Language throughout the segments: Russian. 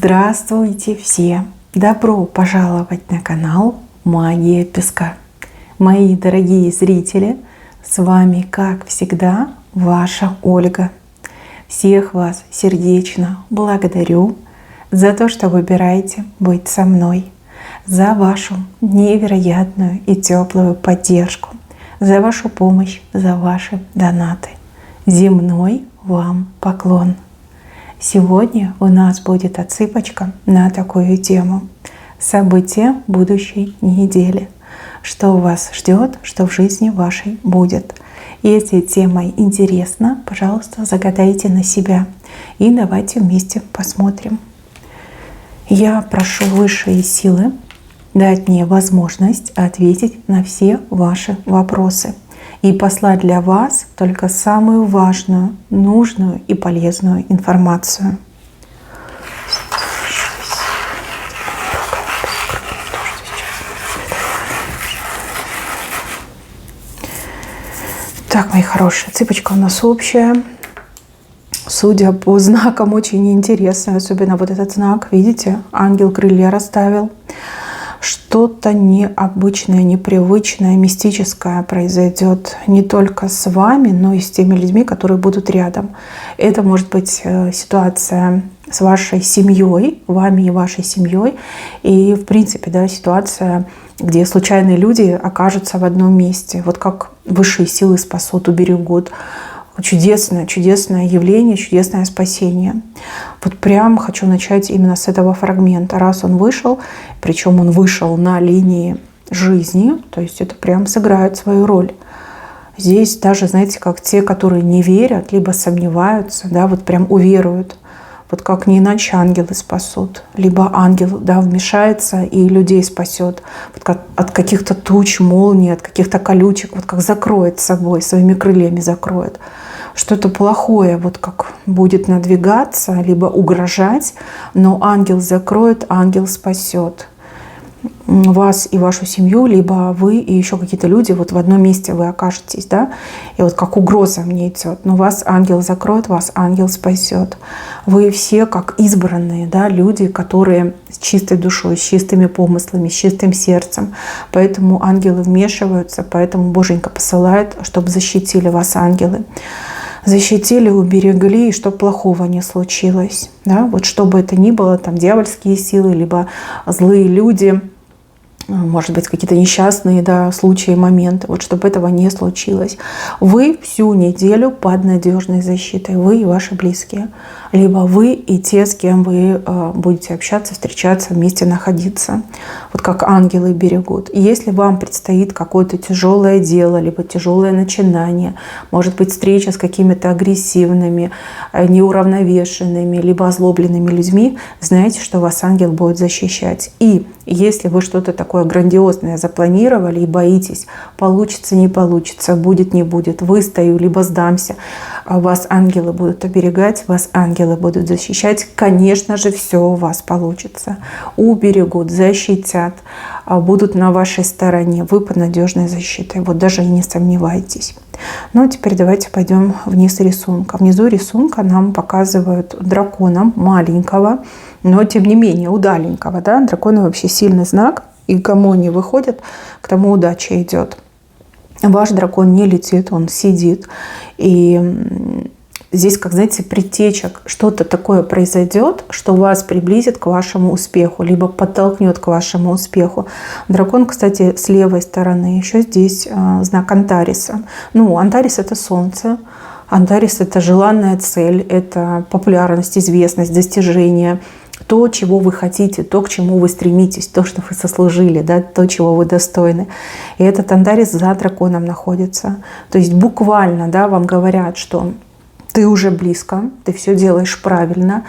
Здравствуйте все! Добро пожаловать на канал Магия Песка. Мои дорогие зрители, с вами, как всегда, ваша Ольга. Всех вас сердечно благодарю за то, что выбираете быть со мной, за вашу невероятную и теплую поддержку, за вашу помощь, за ваши донаты. Земной вам поклон! Сегодня у нас будет отсыпочка на такую тему. События будущей недели. Что вас ждет, что в жизни вашей будет. Если тема интересна, пожалуйста, загадайте на себя. И давайте вместе посмотрим. Я прошу высшие силы дать мне возможность ответить на все ваши вопросы. И послать для вас только самую важную, нужную и полезную информацию. Так, мои хорошие, цыпочка у нас общая. Судя по знакам, очень интересная, особенно вот этот знак, видите, ангел крылья расставил. Что-то необычное, непривычное, мистическое произойдет не только с вами, но и с теми людьми, которые будут рядом. Это может быть ситуация с вашей семьей, вами и вашей семьей. И, в принципе, да, ситуация, где случайные люди окажутся в одном месте. Вот как высшие силы спасут, уберегут. Чудесное, чудесное явление, чудесное спасение. Вот прям хочу начать именно с этого фрагмента. Раз он вышел, причем он вышел на линии жизни, то есть это прям сыграет свою роль. Здесь даже, знаете, как те, которые не верят, либо сомневаются, да, вот прям уверуют. Вот как не иначе ангелы спасут. Либо ангел, да, вмешается и людей спасет. Вот как от каких-то туч, молний, от каких-то колючек, вот как закроет собой, своими крыльями закроет. Что-то плохое вот как будет надвигаться, либо угрожать, но ангел закроет, ангел спасет вас и вашу семью, либо вы и еще какие-то люди вот в одном месте вы окажетесь, да, и вот как угроза мне идет, но вас ангел закроет, вас ангел спасет. Вы все как избранные, да, люди, которые с чистой душой, с чистыми помыслами, с чистым сердцем, поэтому ангелы вмешиваются, поэтому Боженька посылает, чтобы защитили вас ангелы. Защитили, уберегли, и чтобы плохого не случилось. Да? Вот что бы это ни было, там дьявольские силы, либо злые люди, может быть, какие-то несчастные, да, случаи, моменты, вот чтобы этого не случилось. Вы всю неделю под надежной защитой, вы и ваши близкие. Либо вы и те, с кем вы будете общаться, встречаться, вместе находиться. Вот как ангелы берегут. И если вам предстоит какое-то тяжелое дело, либо тяжелое начинание, может быть, встреча с какими-то агрессивными, неуравновешенными, либо озлобленными людьми, знайте, что вас ангел будет защищать. И если вы что-то такое грандиозное запланировали и боитесь, получится, не получится, будет, не будет, выстою, либо сдамся, вас ангелы будут оберегать, вас ангелы будут защищать, конечно же, все у вас получится. Уберегут, защитят, будут на вашей стороне, вы под надежной защитой, вот даже и не сомневайтесь. Ну а теперь давайте пойдем вниз рисунка. Внизу рисунка нам показывают дракона маленького, но тем не менее удаленького. Да? Драконы вообще сильный знак, и кому они выходят, к тому удача идет. Ваш дракон не летит, он сидит. И здесь, как знаете, предтеча, что-то такое произойдет, что вас приблизит к вашему успеху, либо подтолкнет к вашему успеху. Дракон, кстати, с левой стороны. Еще здесь знак Антариса. Ну, Антарис — это солнце. Антарис — это желанная цель, это популярность, известность, достижение. То, чего вы хотите, то, к чему вы стремитесь, то, что вы сослужили, да, то, чего вы достойны. И этот Антарис за драконом находится. То есть буквально, да, вам говорят, что ты уже близко, ты все делаешь правильно.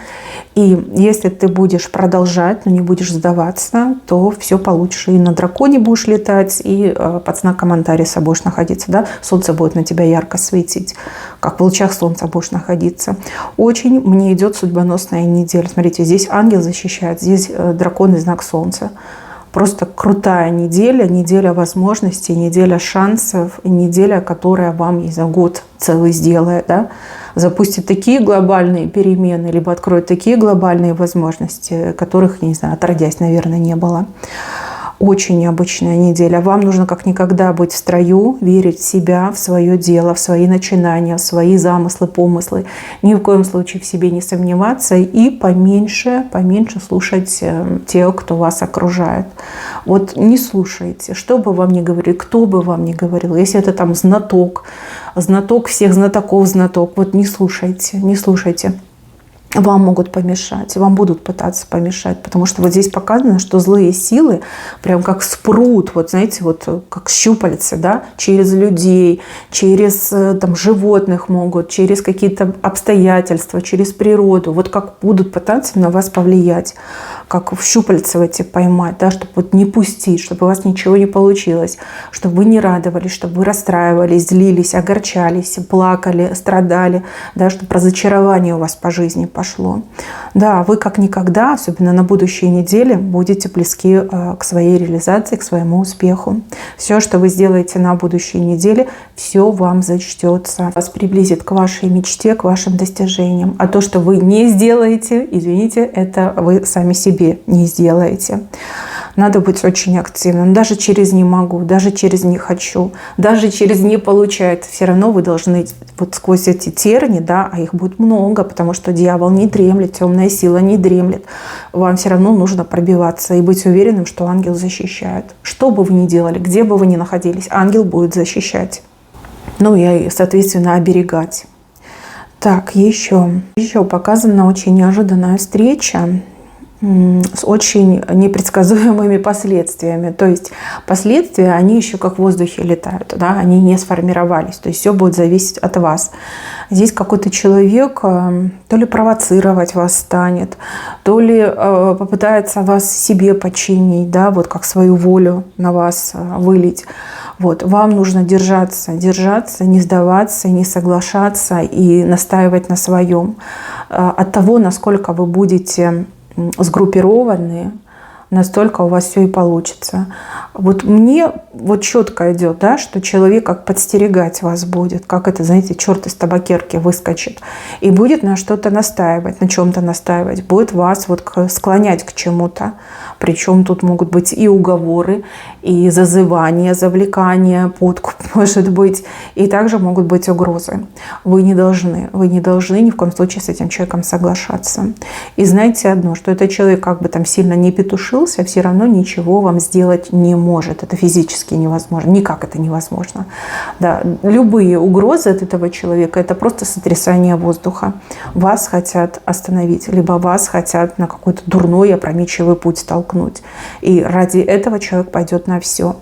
И если ты будешь продолжать, но не будешь сдаваться, то все получишь. И на драконе будешь летать, и под знаком Антариса будешь находиться. Да? Солнце будет на тебя ярко светить, как в лучах солнца будешь находиться. Очень мне идет судьбоносная неделя. Смотрите, здесь ангел защищает, здесь дракон и знак солнца. Просто крутая неделя, неделя возможностей, неделя шансов, неделя, которая вам и за год целый сделает, да? Запустит такие глобальные перемены, либо откроет такие глобальные возможности, которых, не знаю, отродясь, наверное, не было. Очень необычная неделя. Вам нужно как никогда быть в строю, верить в себя, в свое дело, в свои начинания, в свои замыслы, помыслы. Ни в коем случае в себе не сомневаться и поменьше слушать тех, кто вас окружает. Вот не слушайте, что бы вам ни говорили, кто бы вам ни говорил. Если это там знаток всех знатоков, знаток, вот не слушайте, не слушайте. Вам могут помешать, вам будут пытаться помешать, потому что вот здесь показано, что злые силы прям как спрут, вот знаете, вот как щупальца, да, через людей, через там животных могут, через какие-то обстоятельства, через природу, вот как будут пытаться на вас повлиять, как в щупальца эти поймать, да, чтобы вот не пустить, чтобы у вас ничего не получилось, чтобы вы не радовались, чтобы вы расстраивались, злились, огорчались, плакали, страдали, да, чтобы разочарование у вас по жизни пошло. Да, вы как никогда, особенно на будущей неделе, будете близки к своей реализации, к своему успеху. Все, что вы сделаете на будущей неделе, все вам зачтется. Вас приблизит к вашей мечте, к вашим достижениям. А то, что вы не сделаете, извините, это вы сами себе не сделаете. Надо быть очень активным. Даже через «не могу», даже через «не хочу», даже через «не получается». Все равно вы должны вот сквозь эти терни, да, а их будет много, потому что дьявол не дремлет, темная сила не дремлет. Вам все равно нужно пробиваться и быть уверенным, что ангел защищает. Что бы вы ни делали, где бы вы ни находились, ангел будет защищать. Ну и, соответственно, оберегать. Так, еще показана очень неожиданная встреча с очень непредсказуемыми последствиями. То есть последствия, они еще как в воздухе летают, да? Они не сформировались. То есть все будет зависеть от вас. Здесь какой-то человек то ли провоцировать вас станет, то ли попытается вас себе подчинить, да? Вот как свою волю на вас вылить. Вот. Вам нужно держаться, не сдаваться, не соглашаться и настаивать на своем. От того, насколько вы будете сгруппированы, настолько у вас все и получится. Вот мне вот четко идет, да, что человек как подстерегать вас будет, как это, знаете, черт из табакерки выскочит, и будет на что-то настаивать, на чем-то настаивать, будет вас вот склонять к чему-то. Причем тут могут быть и уговоры, и зазывания, завлекания, подкуп, может быть, и также могут быть угрозы. Вы не должны ни в коем случае с этим человеком соглашаться. И знаете одно, что этот человек как бы там сильно не петушился, все равно ничего вам сделать не может. Это физически невозможно, никак это невозможно. Да, любые угрозы от этого человека – это просто сотрясание воздуха. Вас хотят остановить, либо вас хотят на какой-то дурной, опрометчивый путь столкнуть. И ради этого человек пойдет на все.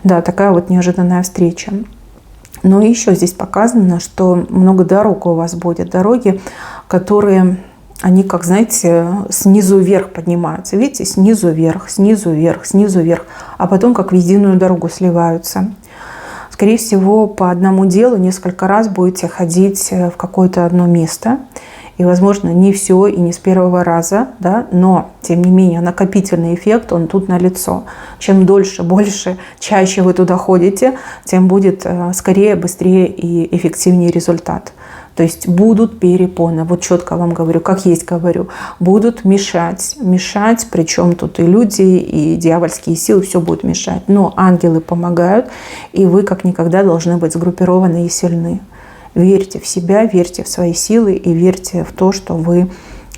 Да, такая вот неожиданная встреча. Но еще здесь показано, что много дорог у вас будет. Дороги, которые, они, как знаете, снизу вверх поднимаются. Видите, снизу вверх, снизу вверх, снизу вверх. А потом как в единую дорогу сливаются. Скорее всего, по одному делу несколько раз будете ходить в какое-то одно место. И, возможно, не все и не с первого раза, да, но, тем не менее, накопительный эффект, он тут налицо. Чем дольше, больше, чаще вы туда ходите, тем будет скорее, быстрее и эффективнее результат. То есть будут перепоны, вот четко вам говорю, как есть говорю, будут мешать, причем тут и люди, и дьявольские силы, все будут мешать. Но ангелы помогают, и вы как никогда должны быть сгруппированы и сильны. Верьте в себя, верьте в свои силы и верьте в то, что вы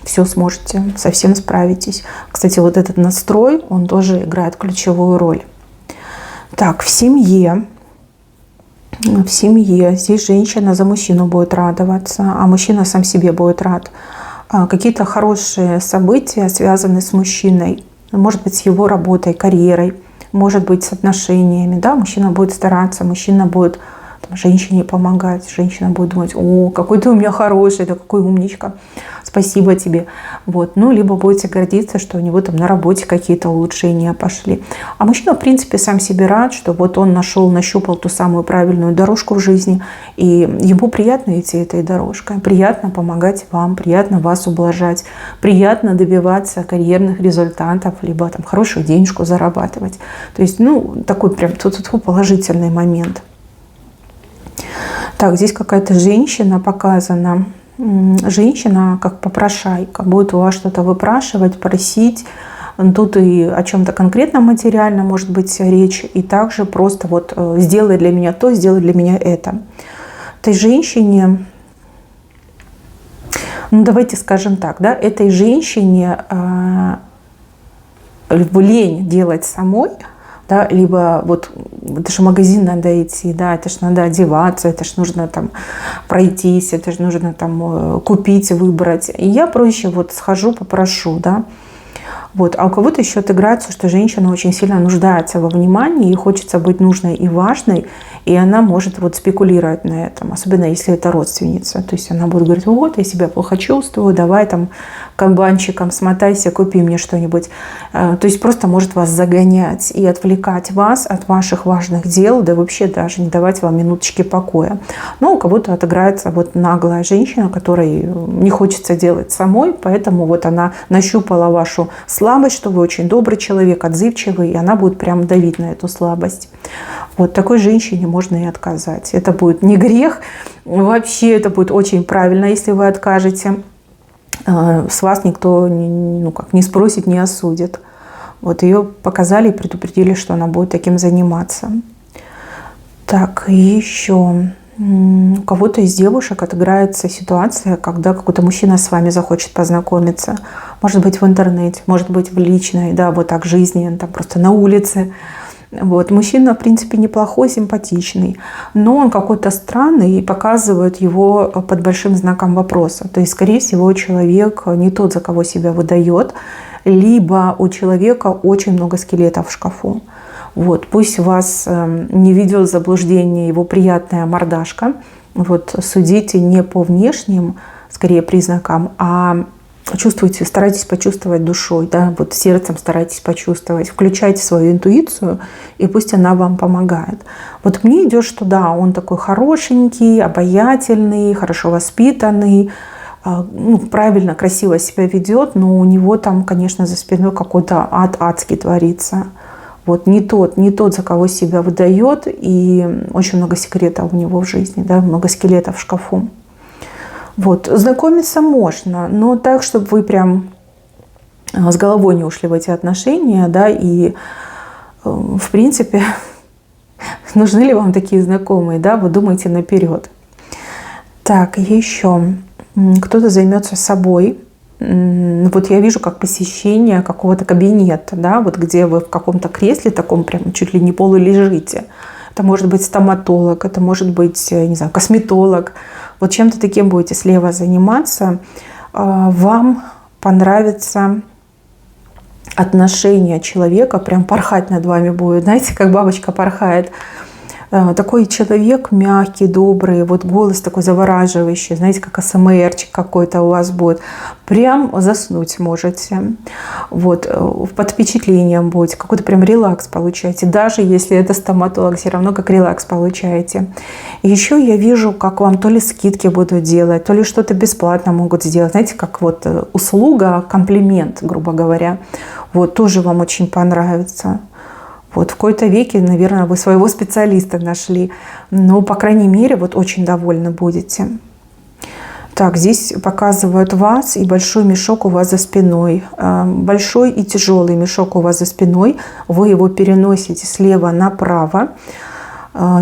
все сможете, совсем справитесь. Кстати, вот этот настрой, он тоже играет ключевую роль. Так, в семье здесь женщина за мужчину будет радоваться, а мужчина сам себе будет рад. Какие-то хорошие события связаны с мужчиной, может быть, с его работой, карьерой, может быть, с отношениями. Да? Мужчина будет стараться, мужчина будет женщине помогать, женщина будет думать: о, какой ты у меня хороший, да какой умничка. спасибо тебе. Вот. Ну, либо будете гордиться, что у него там на работе какие-то улучшения пошли. А мужчина, в принципе, сам себе рад, что вот он нащупал ту самую правильную дорожку в жизни, и ему приятно идти этой дорожкой, приятно помогать вам, приятно вас ублажать, приятно добиваться карьерных результатов, либо там хорошую денежку зарабатывать. То есть, ну, такой прям положительный момент. Так, здесь какая-то женщина показана. Женщина как попрошайка, будет у вас что-то выпрашивать, просить. Тут и о чем-то конкретном материально может быть речь, и также просто вот сделай для меня то, сделай для меня это. Этой женщине, ну давайте скажем так, да, этой женщине лень делать самой, да, либо вот это же в магазин надо идти, да, это же надо одеваться, это же нужно там пройтись, это же нужно там купить, выбрать. И я проще вот схожу, попрошу, да. Вот. А у кого-то еще отыграется, что женщина очень сильно нуждается во внимании, и хочется быть нужной и важной, и она может вот спекулировать на этом, особенно если это родственница. То есть она будет говорить: вот, я себя плохо чувствую, давай там кабанчиком смотайся, купи мне что-нибудь. То есть просто может вас загонять и отвлекать вас от ваших важных дел, да вообще даже не давать вам минуточки покоя. Но у кого-то отыграется вот наглая женщина, которой не хочется делать самой, поэтому вот она нащупала вашу слабость, что вы очень добрый человек, отзывчивый, и она будет прям давить на эту слабость. Вот такой женщине можно и отказать. Это будет не грех, вообще это будет очень правильно, если вы откажете. С вас никто не спросит, не осудит. Вот ее показали и предупредили, что она будет таким заниматься. Так, и еще у кого-то из девушек отыграется ситуация, когда какой-то мужчина с вами захочет познакомиться. Может быть, в интернете, может быть, в личной, да, вот так, жизни, там просто на улице. Вот. Мужчина, в принципе, неплохой, симпатичный, но он какой-то странный и показывает его под большим знаком вопроса. То есть, скорее всего, человек не тот, за кого себя выдает, либо у человека очень много скелетов в шкафу. Вот. Пусть вас не ведет в заблуждение его приятная мордашка. Вот. Судите не по внешним, скорее, признакам, а чувствуйте, старайтесь почувствовать душой, да, вот сердцем старайтесь почувствовать, включайте свою интуицию, и пусть она вам помогает. Вот мне идет, что да, он такой хорошенький, обаятельный, хорошо воспитанный, правильно, красиво себя ведет, но у него там, конечно, за спиной какой-то ад адский творится. Вот не тот, за кого себя выдает, и очень много секретов у него в жизни, да, много скелетов в шкафу. Вот. Знакомиться можно, но так, чтобы вы прям с головой не ушли в эти отношения, да, и в принципе, нужны ли вам такие знакомые, да, вы думаете наперед. Так, еще кто-то займется собой. Вот я вижу как посещение какого-то кабинета, да, вот где вы в каком-то кресле таком прям чуть ли не полулежите. Это может быть стоматолог, это может быть, не знаю, косметолог. Вот чем-то таким будете слева заниматься. Вам понравится отношение человека, прям порхать над вами будет. Знаете, как бабочка порхает. Такой человек мягкий, добрый, вот голос такой завораживающий, знаете, как АСМРчик какой-то у вас будет. Прям заснуть можете. Вот, под впечатлением будете, какой-то прям релакс получаете. Даже если это стоматолог, все равно как релакс получаете. Еще я вижу, как вам то ли скидки будут делать, то ли что-то бесплатно могут сделать. Знаете, как вот услуга, комплимент, грубо говоря. Вот, тоже вам очень понравится. Вот в какой-то веке, наверное, вы своего специалиста нашли. Но, по крайней мере, вот очень довольны будете. Так, здесь показывают вас и большой мешок у вас за спиной. Большой и тяжелый мешок у вас за спиной. Вы его переносите слева направо.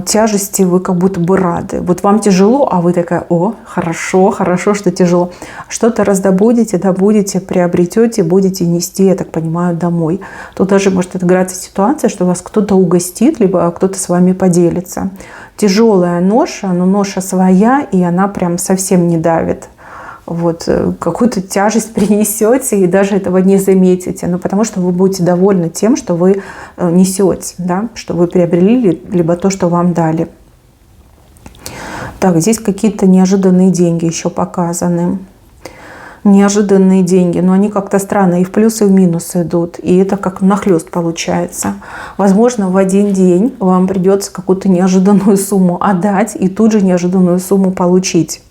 Тяжести вы как будто бы рады. Вот вам тяжело, а вы такая: о, хорошо, что тяжело. Что-то раздобудете, добудете, приобретете, будете нести, я так понимаю, домой. Тут даже может отыграться ситуация, что вас кто-то угостит, либо кто-то с вами поделится. Тяжелая ноша, но ноша своя, и она прям совсем не давит. Вот, какую-то тяжесть принесете и даже этого не заметите. Но потому что вы будете довольны тем, что вы несете, да, что вы приобрели, либо то, что вам дали. Так, здесь какие-то неожиданные деньги еще показаны. неожиданные деньги, но они как-то странно и в плюс, и в минус идут. И это как нахлест получается. Возможно, в один день вам придется какую-то неожиданную сумму отдать и тут же неожиданную сумму получить.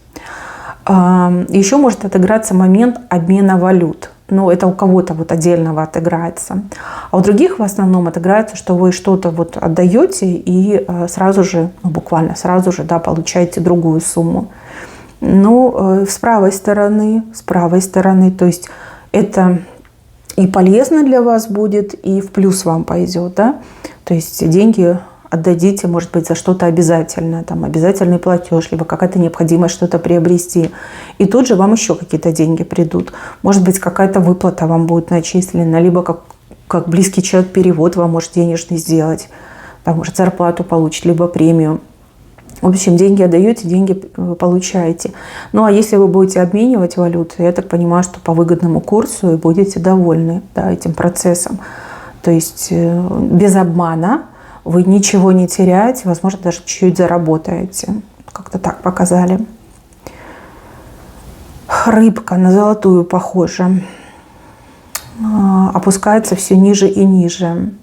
Еще может отыграться момент обмена валют. Но это у кого-то вот отдельного отыграется. А у других в основном отыграется, что вы что-то вот отдаете и сразу же, ну, буквально сразу же, да, получаете другую сумму. Ну, с правой стороны, то есть это и полезно для вас будет, и в плюс вам пойдет, да. То есть деньги отдадите, может быть, за что-то обязательное, там обязательный платеж, либо какая-то необходимость что-то приобрести. И тут же вам еще какие-то деньги придут. Может быть, какая-то выплата вам будет начислена, либо как близкий человек перевод вам может денежный сделать, там, может, зарплату получить, либо премию. В общем, деньги отдаете, деньги получаете. Ну, а если вы будете обменивать валюту, я так понимаю, что по выгодному курсу и будете довольны, да, этим процессом. То есть без обмана, вы ничего не теряете, возможно, даже чуть-чуть заработаете. Как-то так показали. Рыбка на золотую похожа. Опускается все ниже и ниже.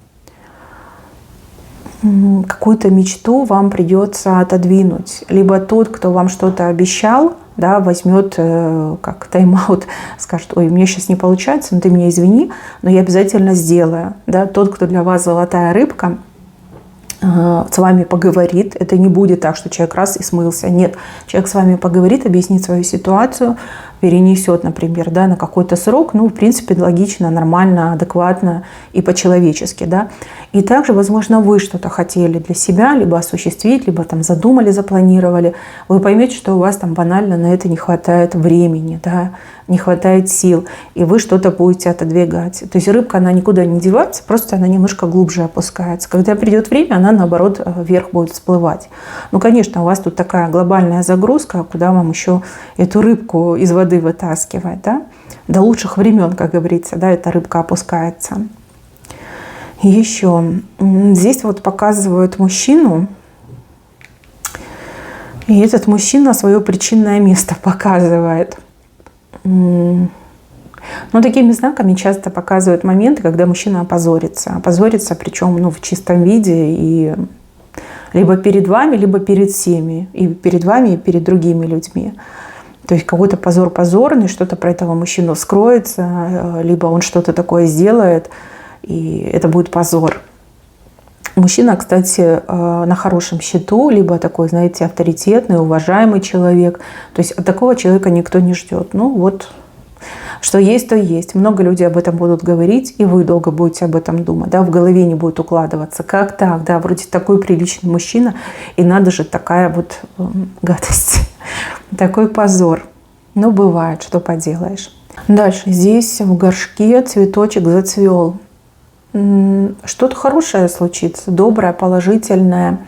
Какую-то мечту вам придется отодвинуть. Либо тот, кто вам что-то обещал, да, возьмет как тайм-аут, скажет: ой, мне сейчас не получается, но ты меня извини, но я обязательно сделаю. Да. Тот, кто для вас золотая рыбка, с вами поговорит. Это не будет так, что человек раз и смылся. Нет, человек с вами поговорит, объяснит свою ситуацию, перенесет, например, да, на какой-то срок. Ну, в принципе, логично, нормально, адекватно и по-человечески. Да. И также, возможно, вы что-то хотели для себя либо осуществить, либо там задумали, запланировали. Вы поймете, что у вас там банально на это не хватает времени, да, не хватает сил, и вы что-то будете отодвигать. То есть рыбка, она никуда не девается, просто она немножко глубже опускается. Когда придет время, она, наоборот, вверх будет всплывать. Ну, конечно, у вас тут такая глобальная загрузка, куда вам еще эту рыбку из воды вытаскивать, да? До лучших времен, как говорится, да, эта рыбка опускается. Еще здесь вот показывают мужчину, и этот мужчина свое причинное место показывает. Но такими знаками часто показывают моменты, когда мужчина опозорится. Опозорится, причем, ну, в чистом виде, и либо перед вами, либо перед всеми. И перед вами, и перед другими людьми. То есть какой-то позор позорный, что-то про этого мужчину вскроется, либо он что-то такое сделает, и это будет позор. Мужчина, кстати, на хорошем счету, либо такой, знаете, авторитетный, уважаемый человек. То есть от такого человека никто не ждет. Ну вот, что есть, то есть. Много людей об этом будут говорить, и вы долго будете об этом думать. Да, в голове не будет укладываться. Как так? Да, вроде такой приличный мужчина, и надо же, такая вот гадость, такой позор. Ну, бывает, что поделаешь. Дальше. Здесь в горшке цветочек зацвел. Что-то хорошее случится, доброе, положительное,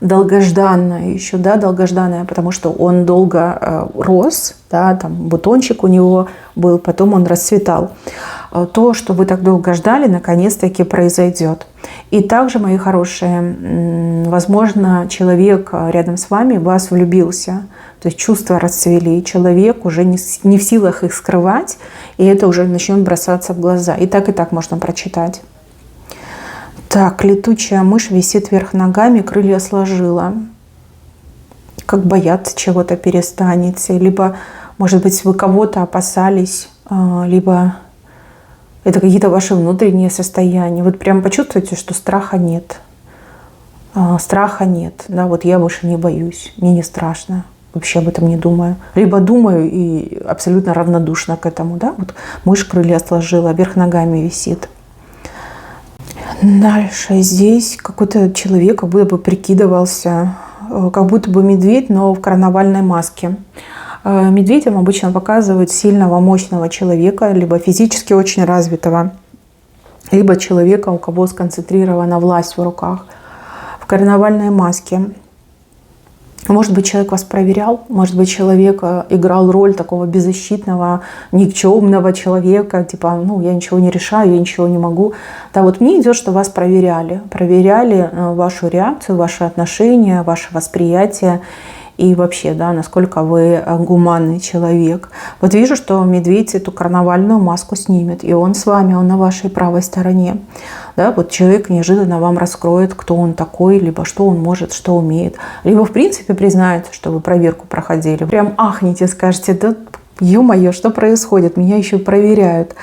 долгожданное еще, да, долгожданное, потому что он долго рос, да, там бутончик у него был, потом он расцветал. То, что вы так долго ждали, наконец-таки произойдет. И также, мои хорошие, возможно, человек рядом с вами в вас влюбился, то есть чувства расцвели, и человек уже не в силах их скрывать, и это уже начнет бросаться в глаза. И так можно прочитать. Так, летучая мышь висит вверх ногами, крылья сложила. Как бояться чего-то перестанете. Либо, может быть, вы кого-то опасались, либо это какие-то ваши внутренние состояния. Вот прям почувствуйте, что страха нет. Страха нет. Да, вот я больше не боюсь, мне не страшно. Вообще об этом не думаю. Либо думаю и абсолютно равнодушна к этому. Да? Вот мышь крылья сложила, вверх ногами висит. Дальше здесь какой-то человек как будто бы прикидывался, как будто бы медведь, но в карнавальной маске. Медведям обычно показывают сильного, мощного человека, либо физически очень развитого, либо человека, у кого сконцентрирована власть в руках. В карнавальной маске. Может быть, человек вас проверял, может быть, человек играл роль такого беззащитного, никчемного человека, типа, ну, я ничего не решаю, я ничего не могу. Да, вот мне идет, что вас проверяли вашу реакцию, ваши отношения, ваше восприятие. и вообще, да, насколько вы гуманный человек. Вот вижу, что медведь эту карнавальную маску снимет, и он с вами, он на вашей правой стороне. Да, вот человек неожиданно вам раскроет, кто он такой, либо что он может, что умеет. Либо, в принципе, признается, что вы проверку проходили. Прям ахните, скажете, да, ё-моё, что происходит? Меня еще проверяют.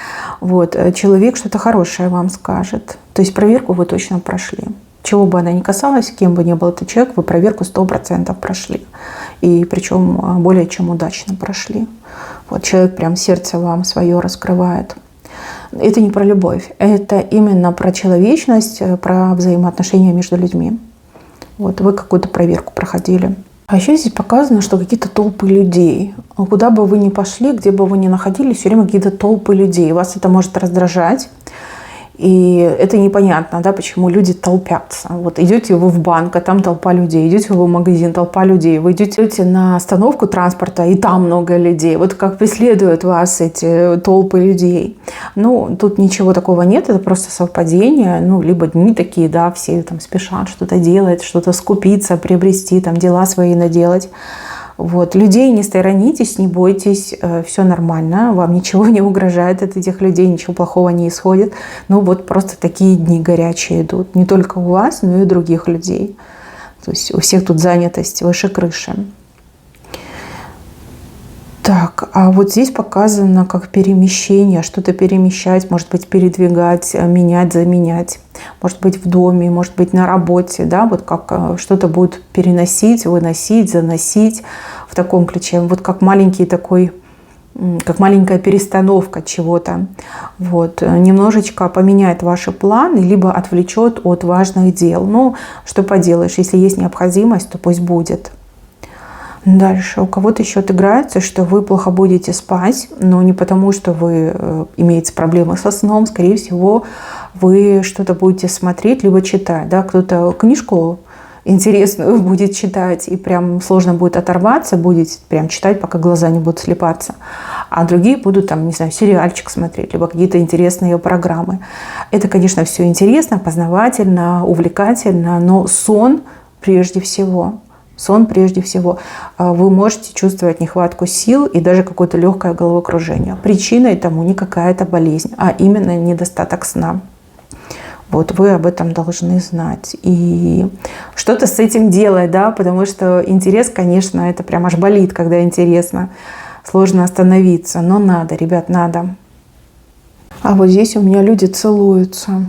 Вот. Человек что-то хорошее вам скажет. То есть проверку вы точно прошли. Чего бы она ни касалась, кем бы ни был этот человек, вы проверку 100% прошли. И причем более чем удачно прошли. Вот человек прям сердце вам свое раскрывает. Это не про любовь, это именно про человечность, про взаимоотношения между людьми. Вот вы какую-то проверку проходили. А еще здесь показано, что какие-то толпы людей. Куда бы вы ни пошли, где бы вы ни находились, все время какие-то толпы людей. Вас это может раздражать. И это непонятно, да, почему люди толпятся. Вот идете вы в банк, а там толпа людей. Идете вы в магазин, толпа людей. Вы идете на остановку транспорта, и там много людей. Вот как преследуют вас эти толпы людей. Ну, тут ничего такого нет, это просто совпадение. Ну, либо дни такие, да, все там спешат что-то делать, что-то скупиться, приобрести, там дела свои наделать. Вот. Людей не сторонитесь, не бойтесь, все нормально, вам ничего не угрожает от этих людей, ничего плохого не исходит. Ну вот просто такие дни горячие идут. Не только у вас, но и у других людей. То есть у всех тут занятость выше крыши. Так, а вот здесь показано как перемещение, что-то перемещать, может быть, передвигать, менять, заменять. Может быть, в доме, может быть, на работе, да, вот как что-то будет переносить, выносить, заносить в таком ключе. Вот как маленький такой, как маленькая перестановка чего-то. Вот, немножечко поменяет ваши планы, либо отвлечет от важных дел. Ну, что поделаешь, если есть необходимость, то пусть будет. Дальше. У кого-то еще отыграется, что вы плохо будете спать, но не потому, что вы имеете проблемы со сном. Скорее всего, вы что-то будете смотреть, либо читать. Да? Кто-то книжку интересную будет читать, и прям сложно будет оторваться, будет прям читать, пока глаза не будут слепаться. А другие будут, там, не знаю, сериальчик смотреть, либо какие-то интересные программы. Это, конечно, все интересно, познавательно, увлекательно, но сон прежде всего. Сон прежде всего. Вы можете чувствовать нехватку сил и даже какое-то легкое головокружение. Причиной тому не какая-то болезнь, а именно недостаток сна. Вот вы об этом должны знать. И что-то с этим делать, да, потому что интерес, конечно, это прям аж болит, когда интересно. Сложно остановиться, но надо, ребят, надо. А вот здесь у меня люди целуются.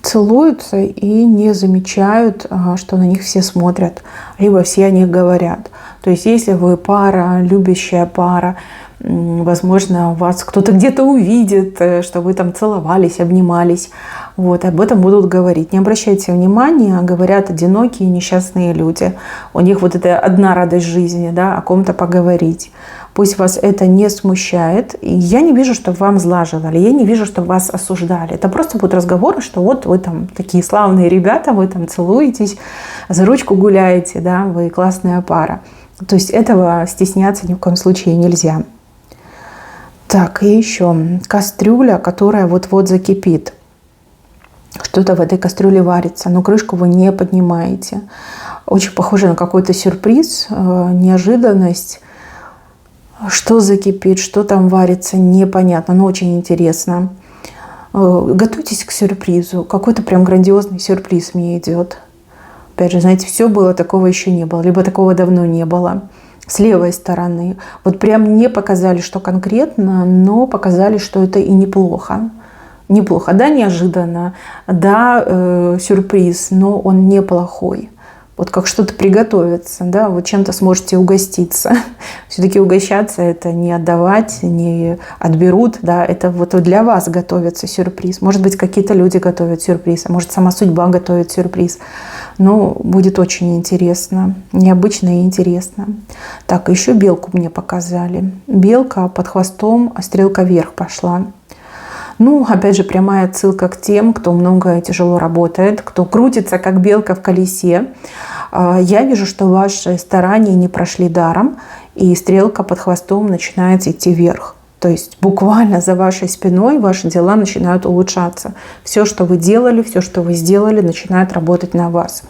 Целуются и не замечают, что на них все смотрят, либо все о них говорят. То есть если вы пара, любящая пара, возможно, вас кто-то где-то увидит, что вы там целовались, обнимались. Вот, об этом будут говорить. Не обращайте внимания, говорят одинокие, несчастные люди. У них вот это одна радость жизни, да, о ком-то поговорить. Пусть вас это не смущает. И я не вижу, что вам зла желали, я не вижу, что вас осуждали. Это просто будут разговоры, что вот вы там такие славные ребята, вы там целуетесь, за ручку гуляете, да, вы классная пара. То есть этого стесняться ни в коем случае нельзя. Так, и еще кастрюля, которая вот-вот закипит. Что-то в этой кастрюле варится, но крышку вы не поднимаете. Очень похоже на какой-то сюрприз, неожиданность. Что закипит, что там варится, непонятно, но очень интересно. Готовьтесь к сюрпризу. Какой-то прям грандиозный сюрприз мне идет. Опять же, знаете, все было, такого еще не было. Либо такого давно не было. С левой стороны. Вот прям не показали, что конкретно, но показали, что это и неплохо. Неплохо. Да, неожиданно. Да, сюрприз, но он неплохой. Вот как что-то приготовиться, да, вот чем-то сможете угоститься. Все-таки угощаться — это не отдавать, не отберут, да, это вот для вас готовится сюрприз. Может быть, какие-то люди готовят сюрприз, а может, сама судьба готовит сюрприз. Но будет очень интересно, необычно и интересно. Так, еще белку мне показали. Белка под хвостом, а стрелка вверх пошла. Ну, опять же, прямая отсылка к тем, кто много и тяжело работает, кто крутится, как белка в колесе. Я вижу, что ваши старания не прошли даром, и стрелка под хвостом начинает идти вверх. То есть буквально за вашей спиной ваши дела начинают улучшаться. Все, что вы делали, все, что вы сделали, начинает работать на вас.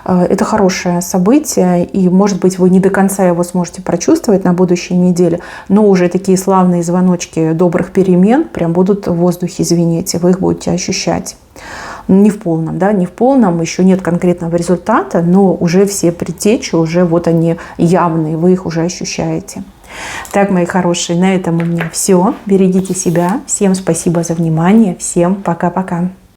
Это хорошее событие, и, может быть, вы не до конца его сможете прочувствовать на будущей неделе, но уже такие славные звоночки добрых перемен прям будут в воздухе звенеть, и вы их будете ощущать. Не в полном, да, не в полном, еще нет конкретного результата, но уже все предтечи, уже вот они явные, вы их уже ощущаете. Так, мои хорошие, на этом у меня все. Берегите себя. Всем спасибо за внимание. Всем пока-пока.